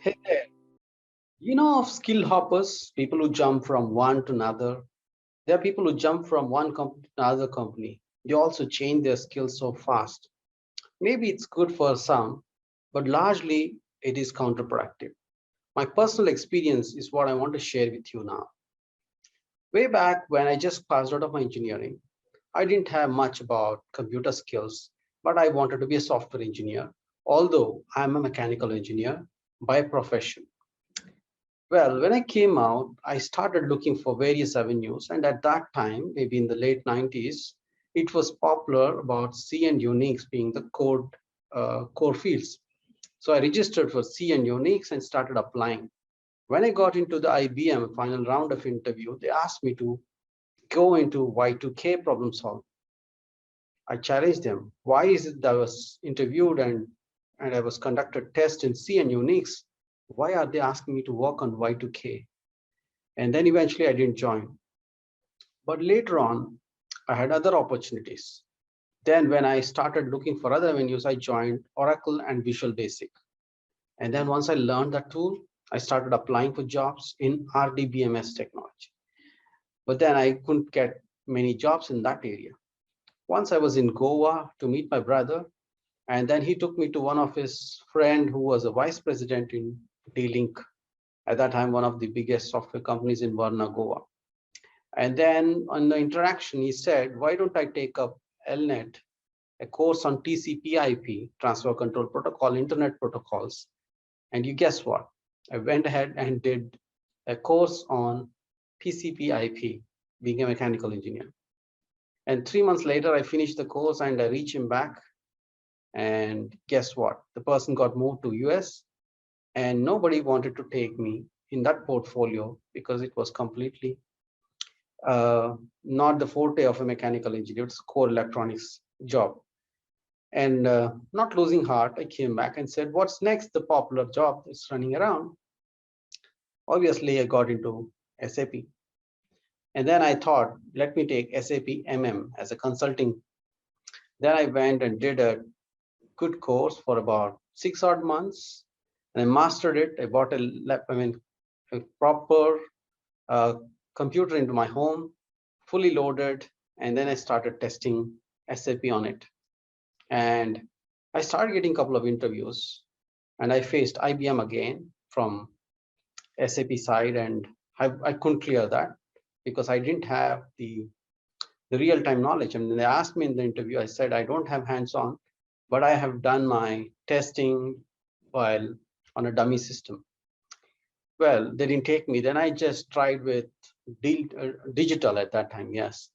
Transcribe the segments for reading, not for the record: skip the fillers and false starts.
Hey there. You know of skill hoppers, people who jump from one to another. There are people who jump from one company to another company. They also change their skills so fast. Maybe it's good for some, but largely it is counterproductive. My personal experience is what I want to share with you now. Way back when I just passed out of my engineering, I didn't have much about computer skills, but I wanted to be a software engineer, although I'm a mechanical engineer by profession. Well, when I came out, I started looking for various avenues, and at that time, maybe in the late 90s, it was popular about C and Unix being the core fields. So I registered for C and Unix and started applying. When I got into the IBM final round of interview, they asked me to go into Y2K problem solving. I challenged them. Why is it that I was interviewed and I was conducted test in C and Unix? Why are they asking me to work on Y2K? And then eventually I didn't join. But later on, I had other opportunities. Then when I started looking for other avenues, I joined Oracle and Visual Basic. And then once I learned that tool, I started applying for jobs in RDBMS technology. But then I couldn't get many jobs in that area. Once I was in Goa to meet my brother, and then he took me to one of his friend who was a vice president in D-Link, at that time one of the biggest software companies in Varna, Goa. And then on the interaction, he said, why don't I take up LNet, a course on TCP/IP, transfer control protocol, internet protocols. And you guess what? I went ahead and did a course on TCP/IP, being a mechanical engineer. And 3 months later, I finished the course and I reached him back. And guess what? The person got moved to US and nobody wanted to take me in that portfolio because it was completely not the forte of a mechanical engineer. It's core electronics job. And not losing heart, I came back and said, what's next? The popular job is running around. Obviously, I got into SAP. And then I thought, let me take SAP MM as a consulting. Then I went and did a good course for about 6 odd months. And I mastered it. I bought a proper uh, computer into my home, fully loaded, and then I started testing SAP on it. And I started getting a couple of interviews, and I faced IBM again from SAP side, and I couldn't clear that because I didn't have the real-time knowledge. I mean, they asked me in the interview, I said, I don't have hands-on, but I have done my testing while on a dummy system. Well, they didn't take me. Then I just tried with digital at that time, yes.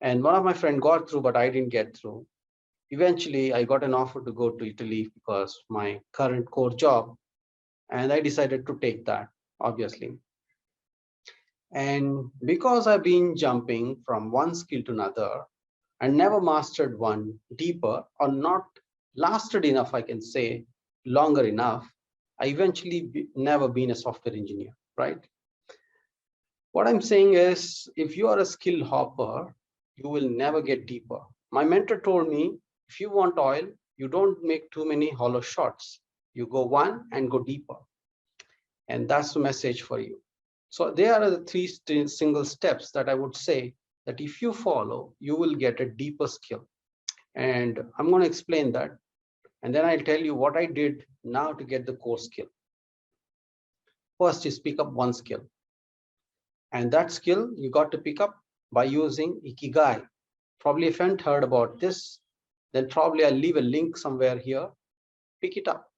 And one of my friends got through, but I didn't get through. Eventually, I got an offer to go to Italy because my current core job, and I decided to take that, obviously. And because I've been jumping from one skill to another and never mastered one deeper or not lasted enough, I can say, longer enough, I eventually never been a software engineer, right? What I'm saying is, if you are a skill hopper, you will never get deeper. My mentor told me, if you want oil, you don't make too many hollow shots. You go one and go deeper. And that's the message for you. So there are the three single steps that I would say that if you follow, you will get a deeper skill. And I'm going to explain that. And then I'll tell you what I did now to get the core skill. First is pick up one skill. And that skill you got to pick up by using IKIGAI. Probably if you haven't heard about this, then probably I'll leave a link somewhere here. Pick it up.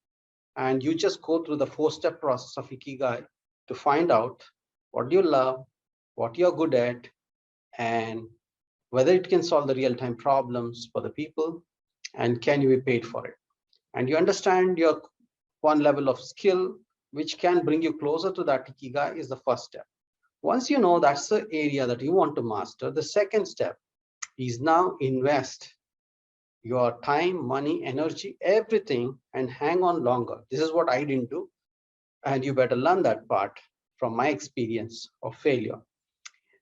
And you just go through the 4-step process of IKIGAI to find out what you love, what you're good at, and whether it can solve the real-time problems for the people, and can you be paid for it. And you understand your one level of skill, which can bring you closer to that Ikigai is the first step. Once you know that's the area that you want to master, the second step is now invest your time, money, energy, everything, and hang on longer. This is what I didn't do. And you better learn that part from my experience of failure.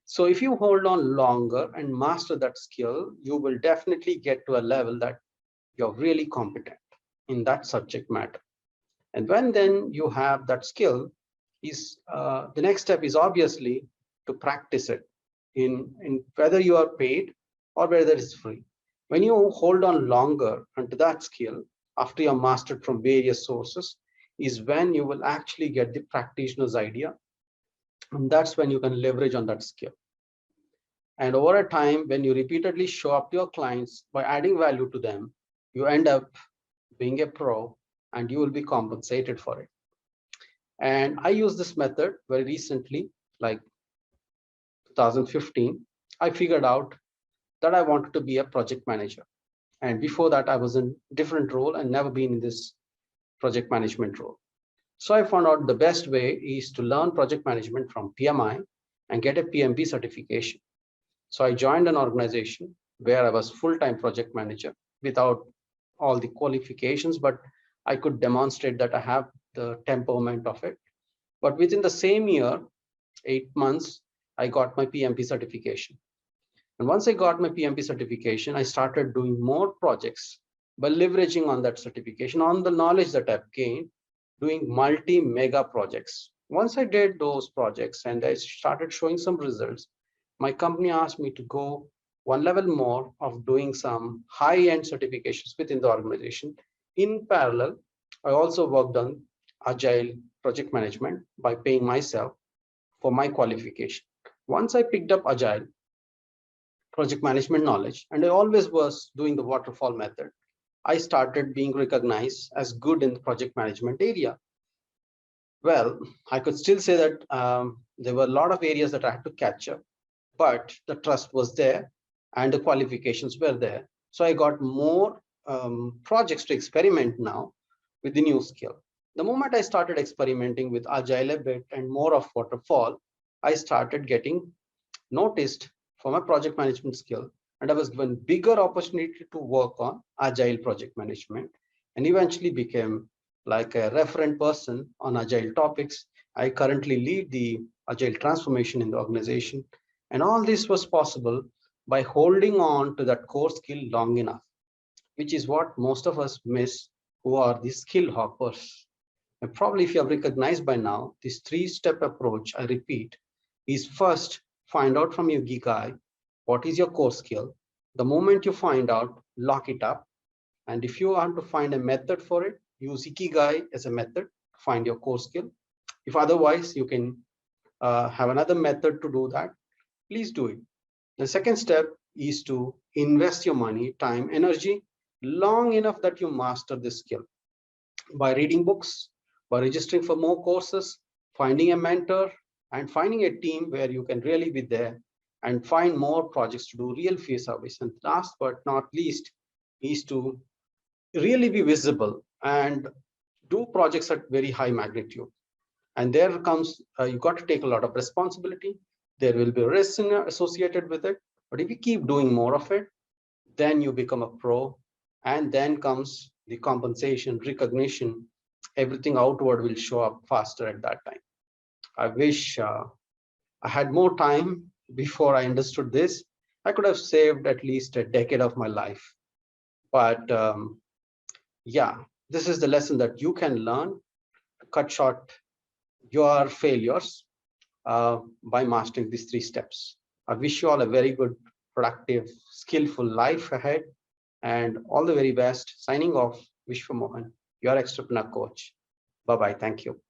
So if you hold on longer and master that skill, you will definitely get to a level that you're really competent in that subject matter. And when then you have that skill, is the next step is obviously to practice it in whether you are paid or whether it's free. When you hold on longer onto that skill after you're mastered from various sources, is when you will actually get the practitioner's idea, and that's when you can leverage on that skill. And over a time, when you repeatedly show up to your clients by adding value to them, you end up being a pro and you will be compensated for it. And I used this method very recently, like 2015. I figured out that I wanted to be a project manager. And before that, I was in a different role and never been in this project management role. So I found out the best way is to learn project management from PMI and get a PMP certification. So I joined an organization where I was full-time project manager without all the qualifications, but I could demonstrate that I have the temperament of it. But within the same year, 8 months, I got my PMP certification. And once I got my PMP certification, I started doing more projects by leveraging on that certification, on the knowledge that I've gained, doing multi-mega projects. Once I did those projects and I started showing some results, my company asked me to go one level more of doing some high-end certifications within the organization. In parallel, I also worked on agile project management by paying myself for my qualification. Once I picked up agile project management knowledge, and I always was doing the waterfall method, I started being recognized as good in the project management area. Well, I could still say that there were a lot of areas that I had to catch up, but the trust was there and the qualifications were there. So I got more projects to experiment now with the new skill. The moment I started experimenting with agile a bit and more of waterfall, I started getting noticed for my project management skill, and I was given bigger opportunity to work on agile project management and eventually became like a referent person on agile topics. I currently lead the agile transformation in the organization, and all this was possible by holding on to that core skill long enough, which is what most of us miss who are the skill hoppers. And probably if you have recognized by now, this three-step approach, I repeat, is first find out from your IKIGAI what is your core skill. The moment you find out, lock it up. And if you want to find a method for it, use IKIGAI as a method to find your core skill. If otherwise, you can have another method to do that, please do it. The second step is to invest your money, time, energy long enough that you master this skill by reading books, by registering for more courses, finding a mentor, and finding a team where you can really be there and find more projects to do real fee service. And last but not least is to really be visible and do projects at very high magnitude. And there comes, you got to take a lot of responsibility. There will be risks associated with it. But if you keep doing more of it, then you become a pro. And then comes the compensation, recognition, everything outward will show up faster at that time. I wish I had more time before I understood this. I could have saved at least a decade of my life. But yeah, this is the lesson that you can learn to cut short your failures by mastering these three steps. I wish you all a very good, productive, skillful life ahead, and all the very best. Signing off, Vishwa Mohan, your entrepreneur coach. Bye-bye. Thank you.